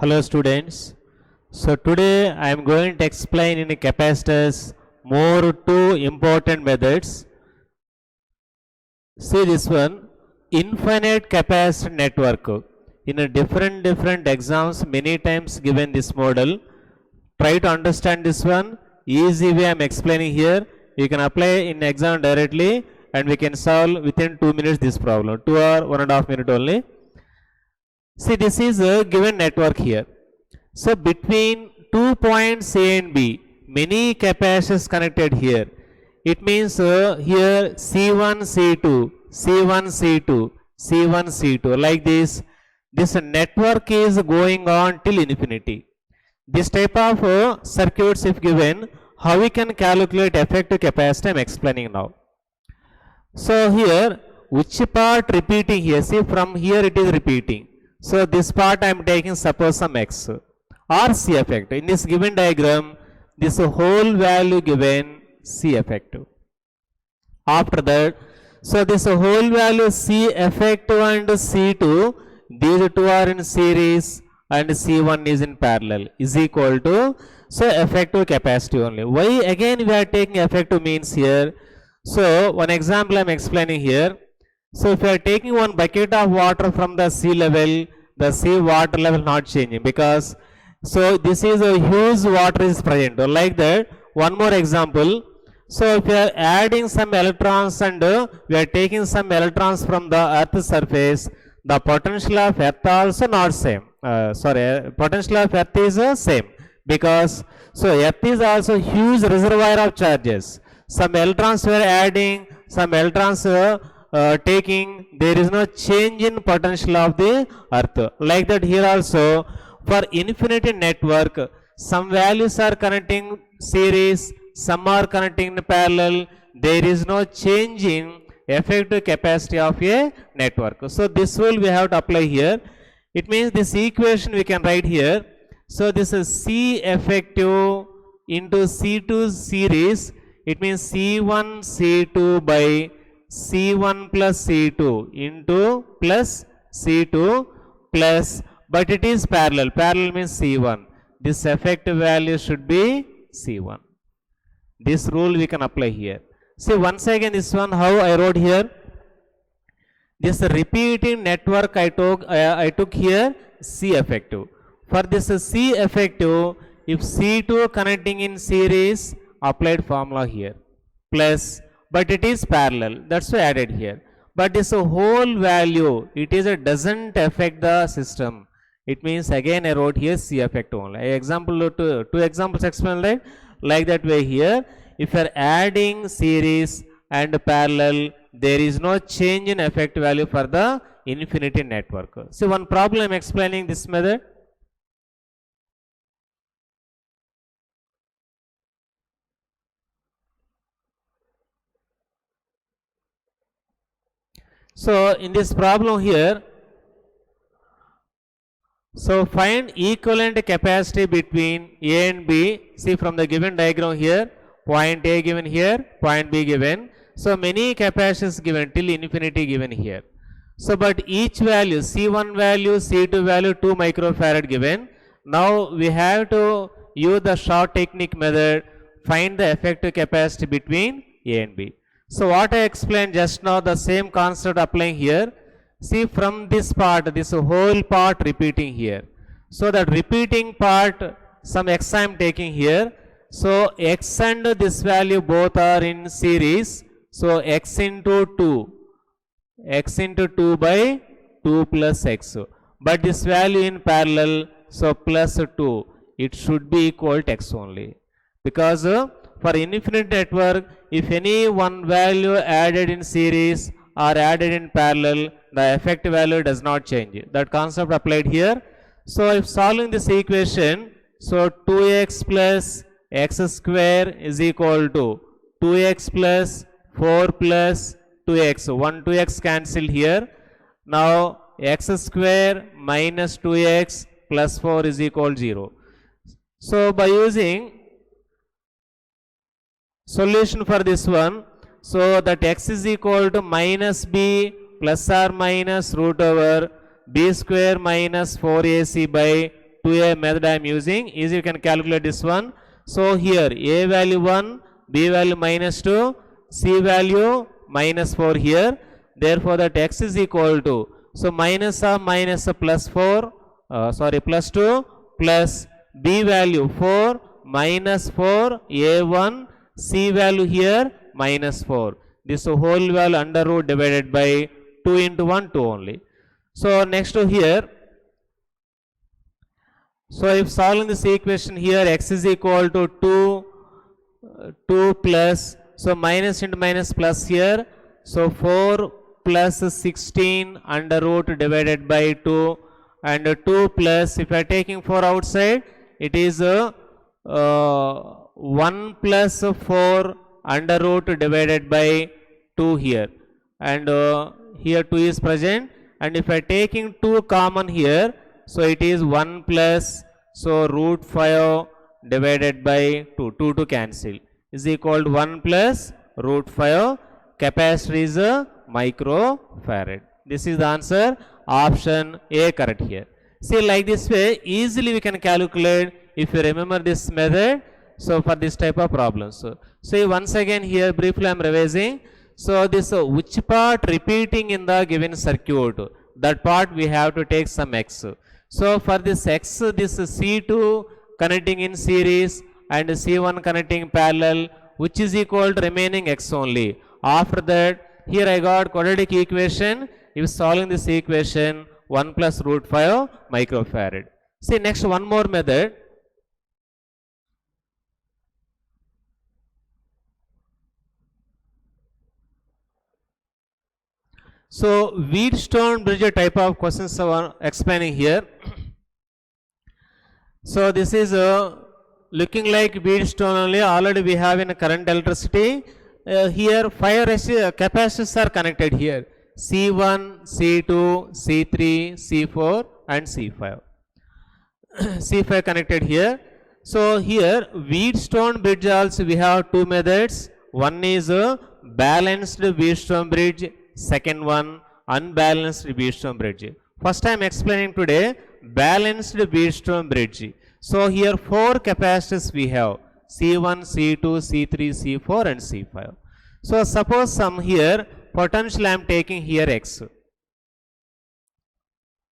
Hello students. So today I am going to explain in capacitors more two important methods. See this one, infinite capacitor network. In a different exams many times given this model. Try to understand this one. Easy way I am explaining here. You can apply in exam directly and we can solve within 2 minutes this problem. 2 or 1.5 minutes only. See, this is a given network here. So between 2 points A and B, many capacitors connected here. It means here C1, C2, C1, C2, C1, C2 like this. This network is going on till infinity. This type of circuits if given, how we can calculate effective capacity I am explaining now. So here, which part repeating here? See, from here it is repeating. So this part I am taking suppose some x or C effective. In this given diagram, this whole value given C effective. After that, so this whole value C effective and C2, these two are in series and C1 is in parallel is equal to, so effective capacity only. Why again we are taking effective means here? So one example I am explaining here. So if you are taking one bucket of water from the sea level, the sea water level not changing because, so this is a huge water is present like that. One more example. So if you are adding some electrons and we are taking some electrons from the earth surface, the potential of earth also not same. Potential of earth is same because, so earth is also huge reservoir of charges. Some electrons we are adding, some electrons taking, there is no change in potential of the earth. Like that here also, for infinity network, some values are connecting series, some are connecting in parallel. There is no change in effective capacity of a network. So this will we have to apply here. It means this equation we can write here. So this is C effective into C2 series. It means C1 C2 by C1 plus C2 into plus C2 plus, but it is parallel. Parallel means C1. This effective value should be C1. This rule we can apply here. See once again this one how I wrote here. This repeating network I took here C effective. For this C effective, if C2 connecting in series, applied formula here plus, but it is parallel, that's why added here. But this whole value, it is doesn't affect the system. It means again I wrote here C effective only. Example two examples explained like that way here. If you are adding series and parallel, there is no change in effective value for the infinity network. See one problem I am explaining this method. So in this problem here, so find equivalent capacity between A and B. See from the given diagram here, point A given here, point B given. So many capacitors given till infinity given here. So but each value, C1 value, C2 value 2 microfarad given. Now we have to use the short technique method, find the effective capacity between A and B. So what I explained just now, the same concept applying here. See from this part, this whole part repeating here. So that repeating part, some x I am taking here. So x and this value both are in series. So x into 2. X into 2 by 2 plus x. But this value in parallel, so plus 2. It should be equal to x only. Because for infinite network, if any one value added in series or added in parallel, the effective value does not change. That concept applied here. So if solving this equation, so 2x plus x square is equal to 2x plus 4 plus 2x. 1 2x cancelled here. Now x square minus 2x plus 4 is equal to 0. So by using solution for this one, so that x is equal to minus b plus or minus root over b square minus 4ac by 2A method I am using, easy you can calculate this one. So here A value 1, B value minus 2, C value minus 4 here. Therefore that X is equal to, so minus of minus plus 4, plus 2 plus B value 4 minus 4 A1, C value here minus 4. This whole value under root divided by 2 into 1, 2 only. So next to here, so if solving this equation here, X is equal to 2 plus, so minus into minus plus here, so 4 plus 16 under root divided by 2, and 2 plus, if I are taking 4 outside, it is 1 plus 4 under root divided by 2 here, and here 2 is present, and if I are taking 2 common here, so it is 1 plus, so root 5 divided by 2, 2 to cancel, is equal to 1 plus root 5, capacitor is a microfarad. This is the answer, option A correct here. See, like this way easily we can calculate if you remember this method, so for this type of problems. So once again here briefly I am revising. So this which part repeating in the given circuit, that part we have to take some X. So for this X, this C2 connecting in series and C1 connecting parallel, which is equal to remaining X only. After that, here I got quadratic equation. If solving this equation, 1 plus root 5 microfarad. See, next one more method. So Wheatstone bridge type of questions are explaining here. So this is looking like Wheatstone only. Already we have in current electricity. Here 5 capacitors are connected here. C1, C2, C3, C4 and C5. C5 connected here. So here Wheatstone bridge also we have two methods. One is balanced Wheatstone bridge. Second one, unbalanced Wheatstone bridge. First I am explaining today balanced Wheatstone bridge. So here 4 capacitors we have, C1, C2, C3, C4 and C5. So suppose some here potential I am taking here X.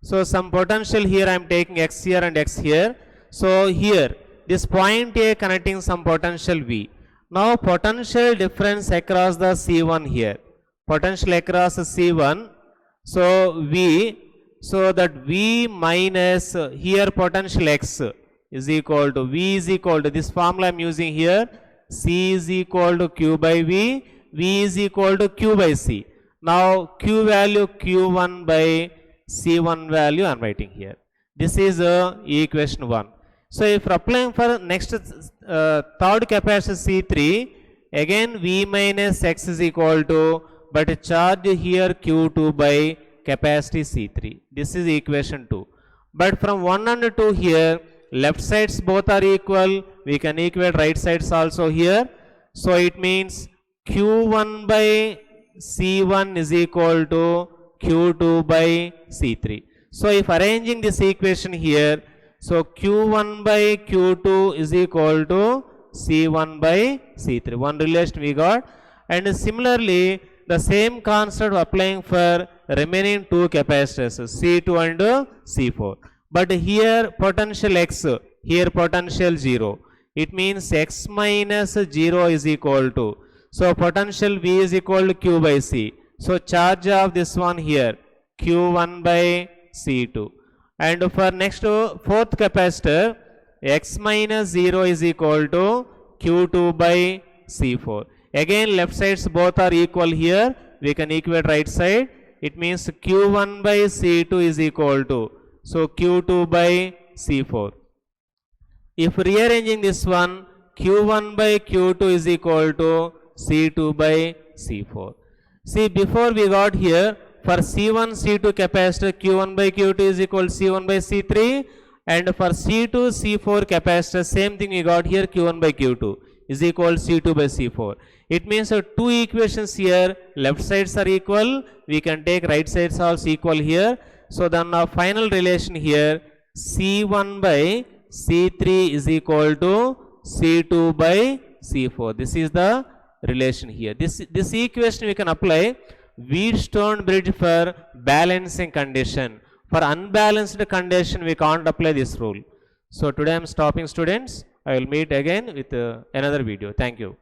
So some potential here I am taking X here and X here. So here this point A connecting some potential V. Now potential difference across the C1 here. Potential across C1, so V, so that V minus here potential X is equal to, V is equal to, this formula I am using here, C is equal to Q by V, V is equal to Q by C. Now Q value Q1 by C1 value I am writing here. This is equation 1. So if applying for next third capacitor C3, again V minus X is equal to, but charge here Q2 by capacity C3. This is equation 2. But from 1 and 2 here, left sides both are equal. We can equate right sides also here. So it means Q1 by C1 is equal to Q2 by C3. So if arranging this equation here, so Q1 by Q2 is equal to C1 by C3. One relation we got. And similarly, the same concept applying for remaining 2 capacitors C2 and C4. But here potential X, here potential 0. It means X minus 0 is equal to, so potential V is equal to Q by C. So charge of this one here Q1 by C2. And for next 4th capacitor, X minus 0 is equal to Q2 by C4. Again left sides both are equal here. We can equate right side. It means Q1 by C2 is equal to, so Q2 by C4. If rearranging this one, Q1 by Q2 is equal to C2 by C4. See, before we got here for C1, C2 capacitor, Q1 by Q2 is equal to C1 by C3, and for C2, C4 capacitor, same thing we got here, Q1 by Q2 is equal to C2 by C4. It means 2 equations here, left sides are equal, we can take right sides also equal here. So then our final relation here, C1 by C3 is equal to C2 by C4. This is the relation here. This equation we can apply Wheatstone bridge for balancing condition. For unbalanced condition we can't apply this rule. So today I am stopping, students. I will meet again with another video. Thank you.